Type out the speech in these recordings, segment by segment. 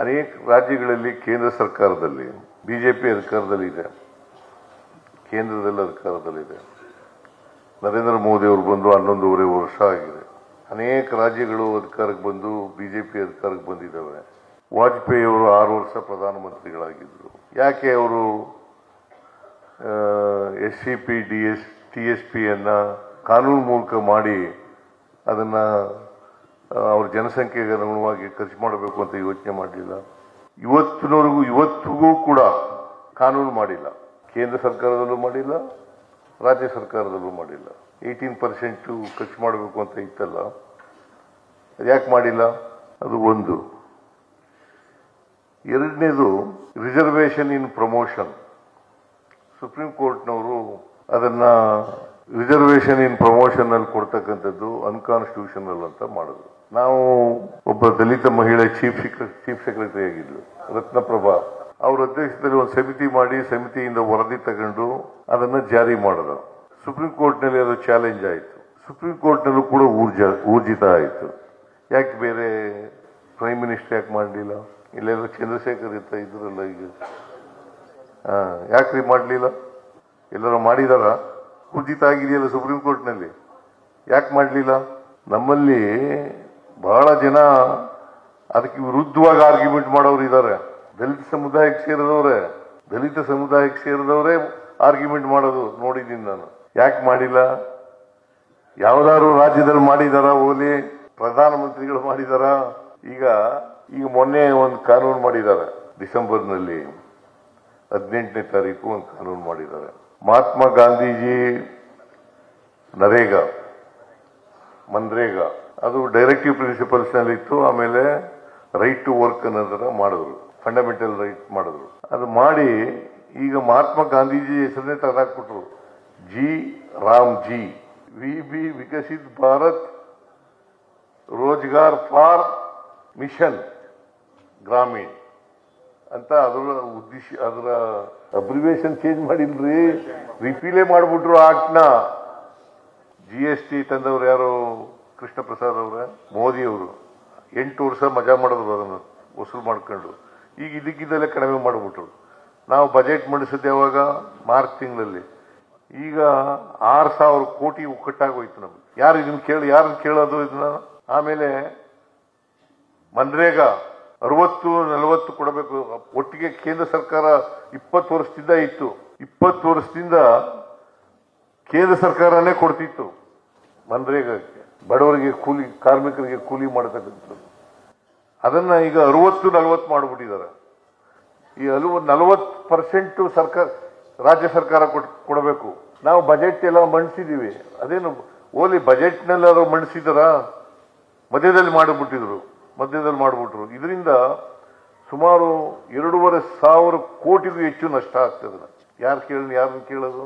ಅನೇಕ ರಾಜ್ಯಗಳಲ್ಲಿ ಕೇಂದ್ರ ಸರ್ಕಾರದಲ್ಲಿ ಬಿಜೆಪಿ ಅಧಿಕಾರದಲ್ಲಿದೆ, ಕೇಂದ್ರದಲ್ಲಿ ಅಧಿಕಾರದಲ್ಲಿದೆ. ನರೇಂದ್ರ ಮೋದಿ ಅವರು ಬಂದು 11.5 ವರ್ಷ ಆಗಿದೆ. ಅನೇಕ ರಾಜ್ಯಗಳು ಅಧಿಕಾರಕ್ಕೆ ಬಂದು ಬಿಜೆಪಿ ಅಧಿಕಾರಕ್ಕೆ ಬಂದಿದ್ದಾವೆ. ವಾಜಪೇಯಿ ಅವರು 6 ವರ್ಷ ಪ್ರಧಾನಮಂತ್ರಿಗಳಾಗಿದ್ದರು. ಯಾಕೆ ಅವರು SCP TSP ಅನ್ನ ಕಾನೂನು ಮೂಲಕ ಮಾಡಿ ಅದನ್ನ ಅವ್ರ ಜನಸಂಖ್ಯೆಗೆ ಅನುಗುಣವಾಗಿ ಖರ್ಚು ಮಾಡಬೇಕು ಅಂತ ಯೋಚನೆ ಮಾಡಲಿಲ್ಲ? ಇವತ್ತಿಗೂ ಕೂಡ ಕಾನೂನು ಮಾಡಿಲ್ಲ. ಕೇಂದ್ರ ಸರ್ಕಾರದಲ್ಲೂ ಮಾಡಿಲ್ಲ, ರಾಜ್ಯ ಸರ್ಕಾರದಲ್ಲೂ ಮಾಡಿಲ್ಲ. 18% ಖರ್ಚು ಮಾಡಬೇಕು ಅಂತ ಇತ್ತಲ್ಲ, ಅದು ಯಾಕೆ ಮಾಡಿಲ್ಲ? ಅದು ಒಂದು. ಎರಡನೇದು, ರಿಸರ್ವೇಷನ್ ಇನ್ ಪ್ರಮೋಷನ್. ಸುಪ್ರೀಂ ಕೋರ್ಟ್ನವರು ಅದನ್ನ ರಿಸರ್ವೇಷನ್ ಇನ್ ಪ್ರಮೋಷನ್ ಅಲ್ಲಿ ಕೊಡ್ತಕ್ಕಂಥದ್ದು ಅನ್ಕಾನ್ಸ್ಟಿಟ್ಯೂಷನಲ್ ಅಂತ ಮಾಡಿದ್ರು. ನಾವು ಒಬ್ಬ ದಲಿತ ಮಹಿಳೆ ಚೀಫ್ ಸೆಕ್ರೆಟರಿ ಆಗಿದ್ಲು, ರತ್ನಪ್ರಭಾ. ಅವ್ರ ಅಧ್ಯಕ್ಷದಲ್ಲಿ ಒಂದು ಸಮಿತಿ ಮಾಡಿ ಸಮಿತಿಯಿಂದ ವರದಿ ತಗೊಂಡು ಅದನ್ನ ಜಾರಿ ಮಾಡಿದ್ರು. ಸುಪ್ರೀಂ ಕೋರ್ಟ್ನಲ್ಲಿ ಅದು ಚಾಲೆಂಜ್ ಆಯಿತು. ಸುಪ್ರೀಂ ಕೋರ್ಟ್ನಲ್ಲೂ ಕೂಡ ಊರ್ಜಿತ ಆಯಿತು. ಯಾಕೆ ಬೇರೆ ಪ್ರೈಮ್ ಮಿನಿಸ್ಟರ್ ಯಾಕೆ ಮಾಡಲಿಲ್ಲ? ಇಲ್ಲೆಲ್ಲ ಚಂದ್ರಶೇಖರ್ ಇದ್ರಲ್ಲ ಈಗ, ಯಾಕ್ರಿ ಮಾಡಲಿಲ್ಲ? ಎಲ್ಲರೂ ಮಾಡಿದಾರ? ಊರ್ಜಿತ ಆಗಿದೆಯಲ್ಲ ಸುಪ್ರೀಂ ಕೋರ್ಟ್ನಲ್ಲಿ, ಯಾಕೆ ಮಾಡಲಿಲ್ಲ? ನಮ್ಮಲ್ಲಿ ಬಹಳ ಜನ ಅದಕ್ಕೆ ವಿರುದ್ಧವಾಗಿ ಆರ್ಗ್ಯುಮೆಂಟ್ ಮಾಡೋರು ಇದ್ದಾರೆ. ದಲಿತ ಸಮುದಾಯಕ್ಕೆ ಸೇರಿದವರೇ ಆರ್ಗ್ಯುಮೆಂಟ್ ಮಾಡೋದು ನೋಡಿದ್ದೀನಿ ನಾನು. ಯಾಕೆ ಮಾಡಿಲ್ಲ? ಯಾವ್ದಾದ್ರು ರಾಜ್ಯದಲ್ಲಿ ಮಾಡಿದಾರ? ಓಲಿ ಪ್ರಧಾನಮಂತ್ರಿಗಳು ಮಾಡಿದಾರ? ಈಗ ಮೊನ್ನೆ ಒಂದು ಕಾನೂನು ಮಾಡಿದ್ದಾರೆ, ಡಿಸೆಂಬರ್ನಲ್ಲಿ 18ನೇ ತಾರೀಕು ಒಂದು ಕಾನೂನು ಮಾಡಿದ್ದಾರೆ. ಮಹಾತ್ಮ ಗಾಂಧೀಜಿ ಮನ್ರೇಗಾ ಅದು ಡೈರೆಕ್ಟಿವ್ ಪ್ರಿನ್ಸಿಪಲ್ಸ್ ನಲ್ಲಿ ಇತ್ತು. ಆಮೇಲೆ ರೈಟ್ ಟು ವರ್ಕ್ ಅನ್ನೋದನ್ನ ಮಾಡಿದ್ರು, ಫಂಡಮೆಂಟಲ್ ರೈಟ್ ಮಾಡಿದ್ರು. ಅದು ಮಾಡಿ ಈಗ ಮಹಾತ್ಮ ಗಾಂಧೀಜಿ ಹೆಸರನ್ನೇ ತೆಗೆದಾಕ್ಬಿಟ್ರು. ರಾಮ್ಜಿ ವಿಕಸಿತ್ ಭಾರತ್ ರೋಜ್ಗಾರ್ ಫಾರ್ ಮಿಷನ್ ಗ್ರಾಮೀಣ್ ಅಂತ ಅದರ ಉದ್ದೇಶ, ಅದರ ಅಬ್ರಿವೇಷನ್ ಚೇಂಜ್ ಮಾಡಿಲ್ರಿ, ರಿಪೀಲೇ ಮಾಡ್ಬಿಟ್ರು ಆಕ್ಟ್ನ. GST ತಂದವ್ರು ಯಾರು? ಕೃಷ್ಣ ಪ್ರಸಾದ್ ಅವರ, ಮೋದಿ ಅವರು 8 ವರ್ಷ ಮಜಾ ಮಾಡಿದ್ರು, ಅದನ್ನು ವಸೂಲು ಮಾಡ್ಕೊಂಡು. ಈಗ ಇದಕ್ಕಿದ್ದಲ್ಲೇ ಕಡಿಮೆ ಮಾಡಿಬಿಟ್ರು. ನಾವು ಬಜೆಟ್ ಮಂಡಿಸಿದ್ದೆ ಯಾವಾಗ? ಮಾರ್ಚ್ ತಿಂಗಳಲ್ಲಿ. ಈಗ 6,000 ಕೋಟಿ ಕಟ್ಟಾಗೋಯ್ತು ನಮ್ಗೆ. ಯಾರನ್ನ ಕೇಳೋದು ಇದನ್ನ? ಆಮೇಲೆ ಮನ್ರೇಗಾ 60-40 ಕೊಡಬೇಕು. ಒಟ್ಟಿಗೆ ಕೇಂದ್ರ ಸರ್ಕಾರ 20 ವರ್ಷದಿಂದ ಇತ್ತು. 20 ವರ್ಷದಿಂದ ಕೇಂದ್ರ ಸರ್ಕಾರನೇ ಕೊಡ್ತಿತ್ತು ಮನ್ರೇಗಾಕ್ಕೆ, ಬಡವರಿಗೆ ಕೂಲಿ, ಕಾರ್ಮಿಕರಿಗೆ ಕೂಲಿ ಮಾಡತಕ್ಕಂಥದ್ದು. ಅದನ್ನ ಈಗ 60-40 ಮಾಡಿಬಿಟ್ಟಿದ್ದಾರೆ. ಈ 40% ಸರ್ಕಾರ, ರಾಜ್ಯ ಸರ್ಕಾರ ಕೊಡಬೇಕು. ನಾವು ಬಜೆಟ್ ಎಲ್ಲ ಮಂಡಿಸಿದೀವಿ. ಅದೇನು ಓಲಿ ಬಜೆಟ್ನೆಲ್ಲಾದ್ರು ಮಂಡಿಸಿದಾರ? ಮಧ್ಯದಲ್ಲಿ ಮಾಡಿಬಿಟ್ರು. ಇದರಿಂದ ಸುಮಾರು 2,500 ಕೋಟಿಗೂ ಹೆಚ್ಚು ನಷ್ಟ ಆಗ್ತದೆ. ಯಾರನ್ನ ಕೇಳೋದು?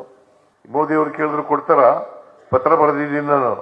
ಮೋದಿ ಅವರು ಕೇಳಿದ್ರು ಕೊಡ್ತಾರ? ಪತ್ರ ಬರೆದಿದ್ದೀನಿ ನಾನು.